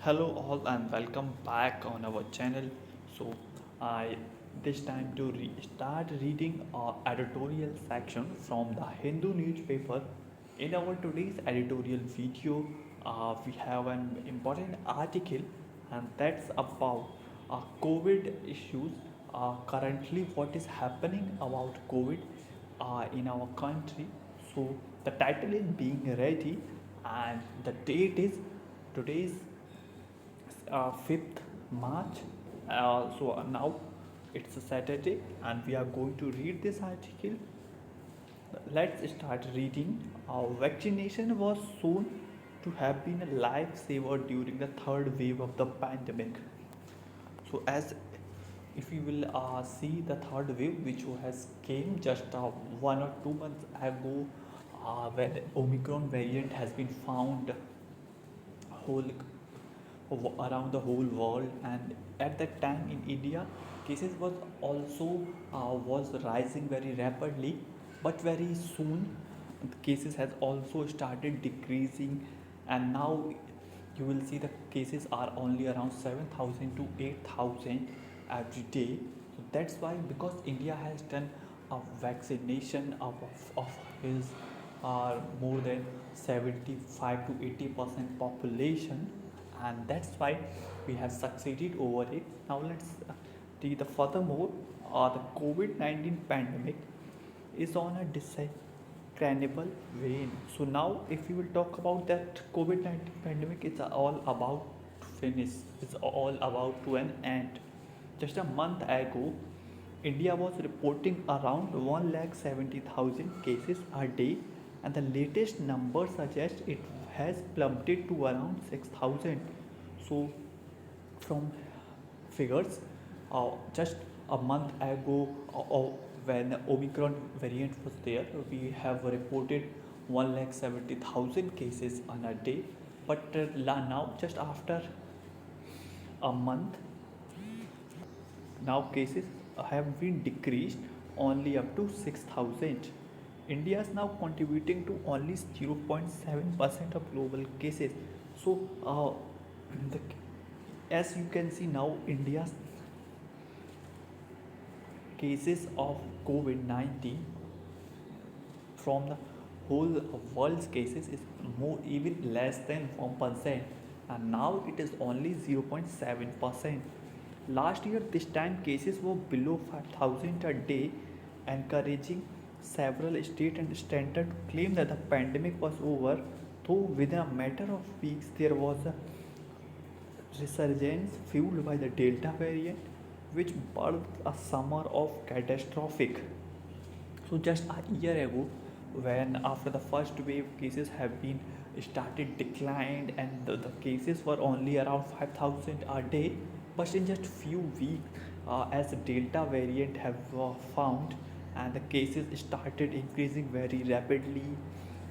Hello all and welcome back on our channel. So I this time to start reading our editorial section from the Hindu newspaper. In our today's editorial video, we have an important article and that's about COVID issues. Currently, what is happening about COVID in our country. So the title is being ready and the date is today's 5th March. Now it's a Saturday and we are going to read this article. Let's start reading. Vaccination was shown to have been a lifesaver during the third wave of the pandemic. So, as if you will see the third wave, which has came just 1 or 2 months ago, when Omicron variant has been found whole around the whole world, and at that time in India cases was also was rising very rapidly, but very soon the cases has also started decreasing, and now you will see the cases are only around 7,000 to 8,000 every day. So that's why, because India has done a vaccination of his more than 75 to 80% population, and that's why we have succeeded over it. Now let's see the furthermore. The COVID-19 pandemic is on a discernible vein. So now if we will talk about that COVID-19 pandemic, it's all about to finish. It's all about to an end. Just a month ago, India was reporting around 1,70,000 cases a day, and the latest number suggests it has plummeted to around 6,000. So, from figures just a month ago, when Omicron variant was there, we have reported 1,70,000 cases on a day. But now, just after a month, now cases have been decreased only up to 6,000. India is now contributing to only 0.7% of global cases. So, the, as you can see now, India's cases of COVID-19 from the whole world's cases is more even less than 1%, and now it is only 0.7%. Last year this time cases were below 5,000 a day, encouraging several states and centers to claim that the pandemic was over, though within a matter of weeks there was a resurgence fueled by the Delta variant, which birthed a summer of catastrophic. So just a year ago, when after the first wave cases have been started declined, and the cases were only around 5,000 a day, but in just few weeks, as the Delta variant have found, and the cases started increasing very rapidly,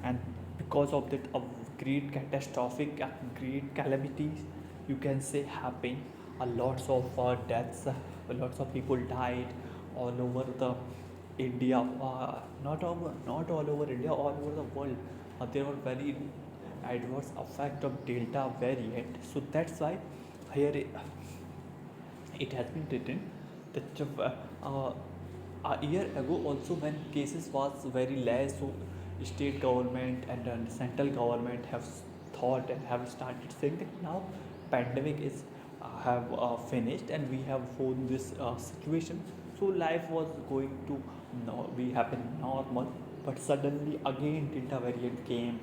and because of that, a great catastrophic, great calamities, you can say, happened. A lots of deaths, lots of people died all over the India, not all over India, all over the world. There were very adverse effect of Delta variant. So that's why here it has been written that a year ago also, when cases was very less, so state government and central government have thought and have started saying that now pandemic is have finished and we have won this situation, so life was going to be happen normal. But suddenly again Delta variant came,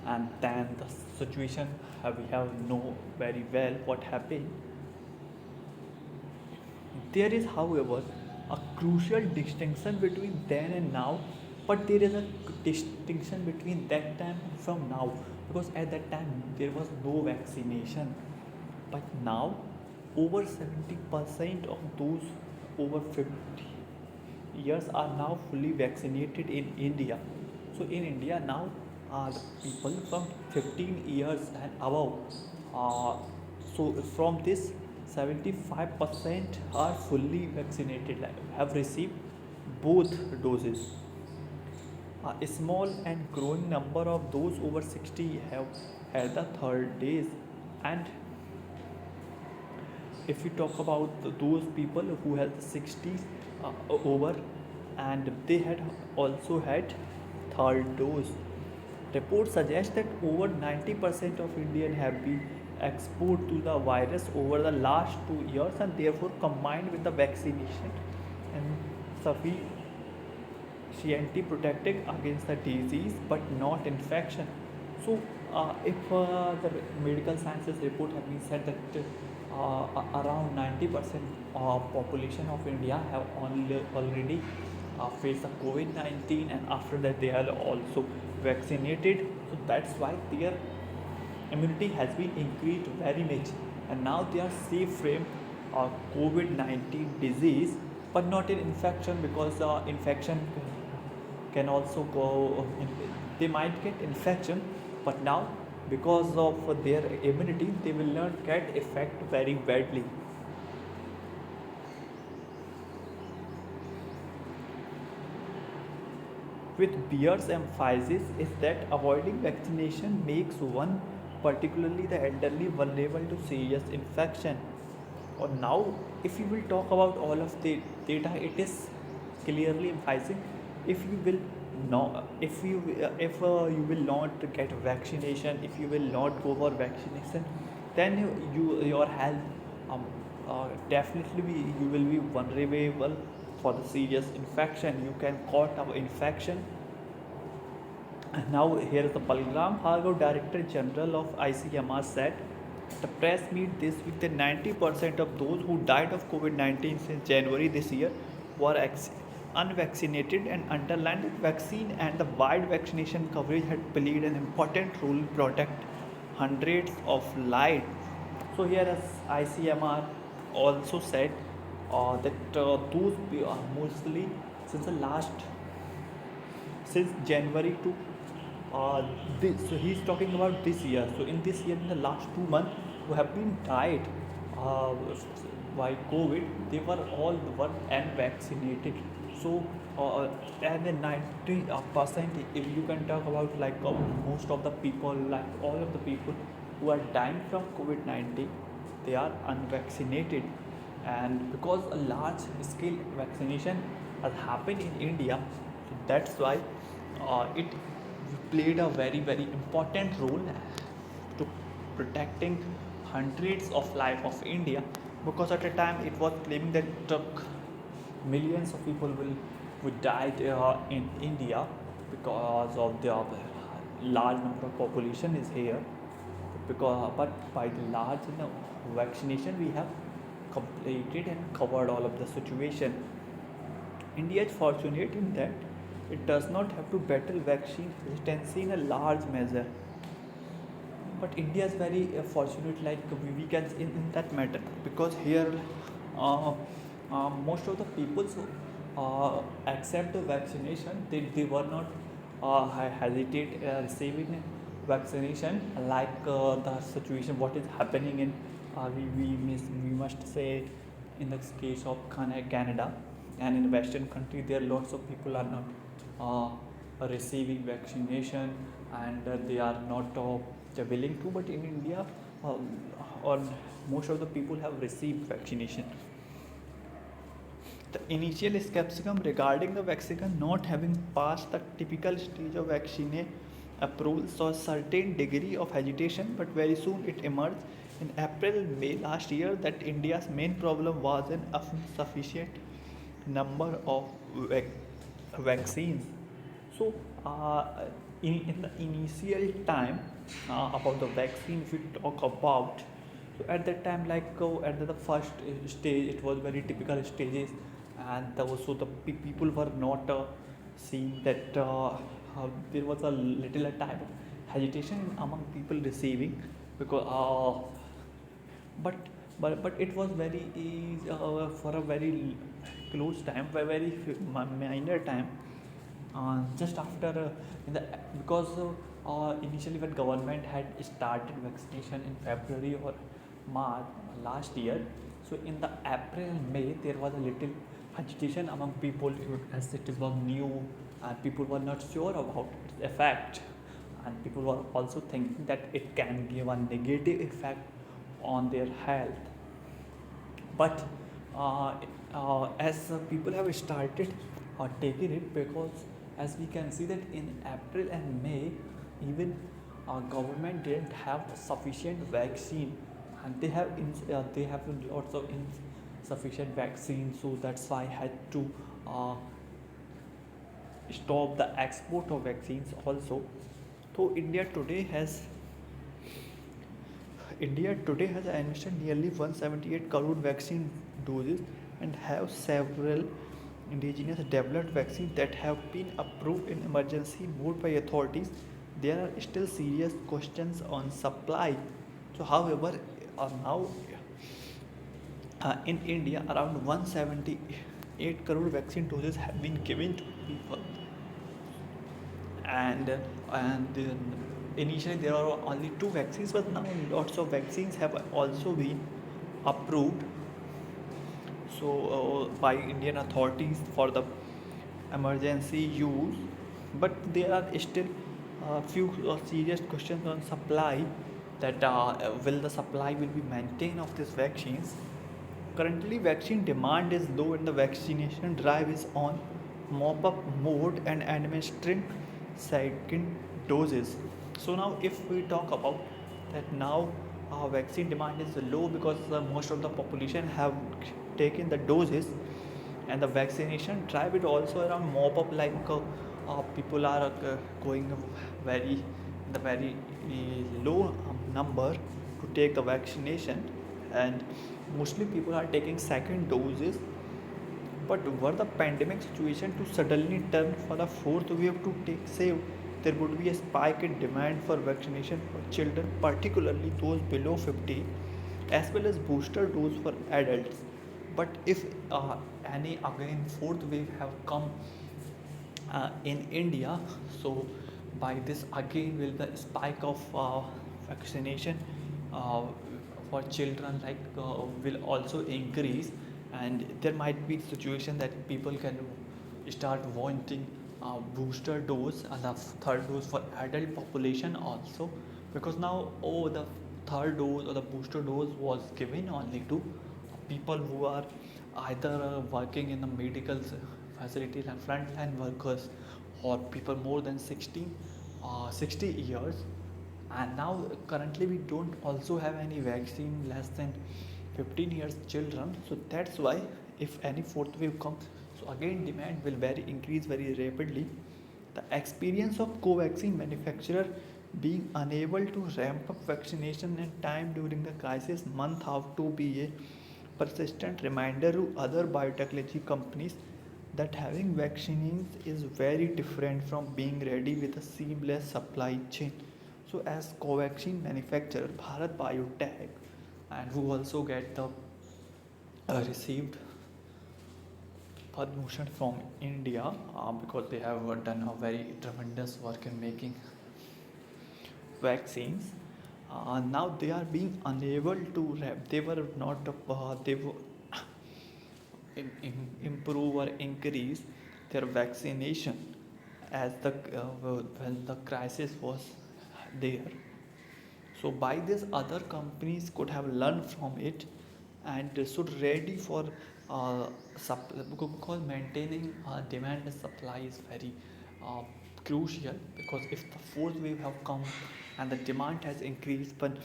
and then the situation we have know very well what happened. There is, however, a crucial distinction between then and now, but there is a distinction between that time from now, because at that time there was no vaccination, but now over 70% of those over 50 years are now fully vaccinated in India. So in India now, the people from 15 years and above, uh, so from this 75% are fully vaccinated, like have received both doses. A small and growing number of those over 60 have had the third dose, and if we talk about those people who have the 60s over, and they had also had third dose. Reports suggest that over 90% of Indians have been exposed to the virus over the last 2 years, and therefore, combined with the vaccination and sufficiently protected against the disease but not infection. So, if the medical sciences report have been said that around 90% of population of India have already faced the COVID-19, and after that they are also vaccinated. So that's why their immunity has been increased very much, and now they are safe from COVID-19 disease, but not in infection, because infection can also go. They might get infection, but now because of their immunity, they will not get affected very badly. With Beer's emphasis is that avoiding vaccination makes one, particularly the elderly, vulnerable to serious infection. Or now, if you will talk about all of the data, it is clearly emphasizing, if you will not, if you will not get vaccination, if you will not go for vaccination, then your health definitely you will be vulnerable for the serious infection. You can caught up infection. And now here is the Balram Bhargav, Director General of ICMR, said the press meet this week that 90% of those who died of COVID-19 since January this year were unvaccinated, and underlined that vaccine and the wide vaccination coverage had played an important role in protect hundreds of lives. So here as ICMR also said that those mostly since the last since January to this. So he's talking about this year. So in this year, in the last 2 months, who have been died uh, by COVID, they were all were unvaccinated. So and then 90%, if you can talk about like most of the people, like all of the people who are dying from COVID-19, they are unvaccinated, and because a large scale vaccination has happened in India, so that's why it played a very important role to protecting hundreds of life of India, because at a time it was claiming that millions of people would die in India because of the large number of population is here, because but by the large vaccination we have completed and covered all of the situation. India is fortunate in that it does not have to battle vaccine hesitancy in a large measure. But India is very fortunate, like we can in that matter, because here uh, most of the people accept the vaccination. They were not hesitate receiving vaccination, like the situation what is happening in we must say in the case of Canada, and in Western country there lots of people are not receiving vaccination, and they are not willing to, but in India uh, or most of the people have received vaccination. The initial skepticism regarding the vaccine not having passed the typical stage of vaccine approval saw a certain degree of hesitation, but very soon it emerged in April May last year that India's main problem was an insufficient number of vaccines. So, in the initial time about the vaccine, if we talk about, so at that time, like at the first stage, it was very typical stages, and also the people were not seeing that there was a little a type of hesitation among people receiving, because but but it was very easy, for a very close time, for a very minor time, just after in the because initially when government had started vaccination in February or March last year, so in the April May there was a little agitation among people, as it was new and people were not sure about its effect, and people were also thinking that it can give a negative effect on their health. But uh, as people have started taking it, because as we can see that in April and May, even government didn't have sufficient vaccine, and they have lots of insufficient vaccine, so that's why I had to uh, stop the export of vaccines also. So India today has administered nearly 178 crore vaccine doses and have several indigenous developed vaccines that have been approved in emergency mode by authorities. There are still serious questions on supply. So, however, now in India, around 178 crore vaccine doses have been given to people, and initially there are only two vaccines, but now lots of vaccines have also been approved, so by Indian authorities for the emergency use. But there are still a few serious questions on supply, that will the supply will be maintained of these vaccines. Currently, vaccine demand is low and the vaccination drive is on mop up mode and administering second doses. So now, if we talk about that, now vaccine demand is low because most of the population have taken the doses, and the vaccination drive is also around mop up, like people are going very the very low number to take the vaccination, and mostly people are taking second doses. But were the pandemic situation to suddenly turn for a fourth wave to take save, there would be a spike in demand for vaccination for children, particularly those below 50, as well as booster dose for adults. But if any again fourth wave have come in India, so by this again will the spike of vaccination uh, for children will also increase, and there might be situation that people can start wanting booster dose and a third dose for adult population also, because now the third dose or the booster dose was given only to people who are either working in the medical facilities and frontline workers, or people more than 60 years. And now currently we don't also have any vaccine less than 15 years children, so that's why if any fourth wave comes, so again demand will very increase very rapidly. The experience of co-vaccine manufacturer being unable to ramp up vaccination in time during the crisis month have to be a persistent reminder to other biotechnology companies that having vaccines is very different from being ready with a seamless supply chain. So, as Covaxin manufacturer, Bharat Biotech, and who also get the received Padma Bhushan from India, because they have done a very tremendous work in making vaccines. Now they are being unable to they were not they were improve or increase their vaccination as the when the crisis was there. So by this, other companies could have learned from it and should ready for supply, because maintaining demand and supply is very uh, crucial, because if the fourth wave have come and the demand has increased, but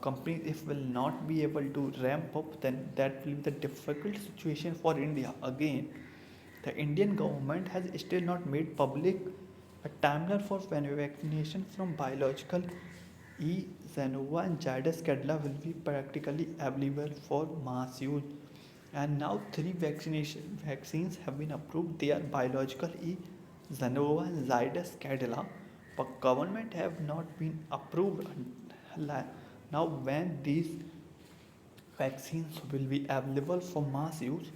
companies if will not be able to ramp up, then that will be the difficult situation for India. Again, the Indian government has still not made public a timeline for vaccination from biological E. Zenova and Zydus Cadila will be practically available for mass use. And now three vaccination vaccines have been approved. They are biological E. Zenova and Zydus Cadila, but government have not been approved. Now when these vaccines will be available for mass use,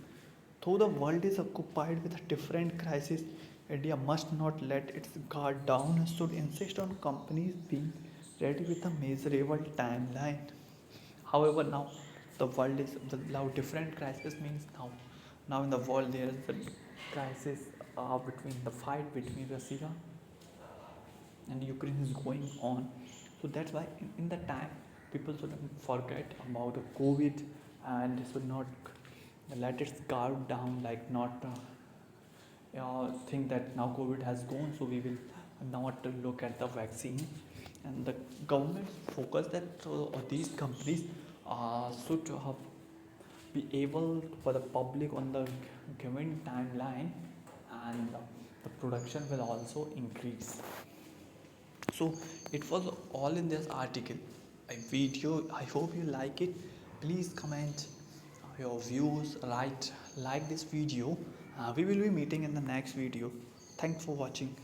though the world is occupied with a different crisis, India must not let its guard down and should insist on companies being ready with a measurable timeline. However, now the world is the now different crisis means now in the world there is a crisis between the fight between Russia and Ukraine is going on. So that's why in the time people shouldn't forget about the COVID and should not let it guard down, like not think that now COVID has gone, so we will not look at the vaccine. And the government focus that these companies should be able for the public on the given timeline, and the production will also increase. So it was all in this article, a video. I hope you like it. Please comment your views, like this video. We will be meeting in the next video. Thanks for watching.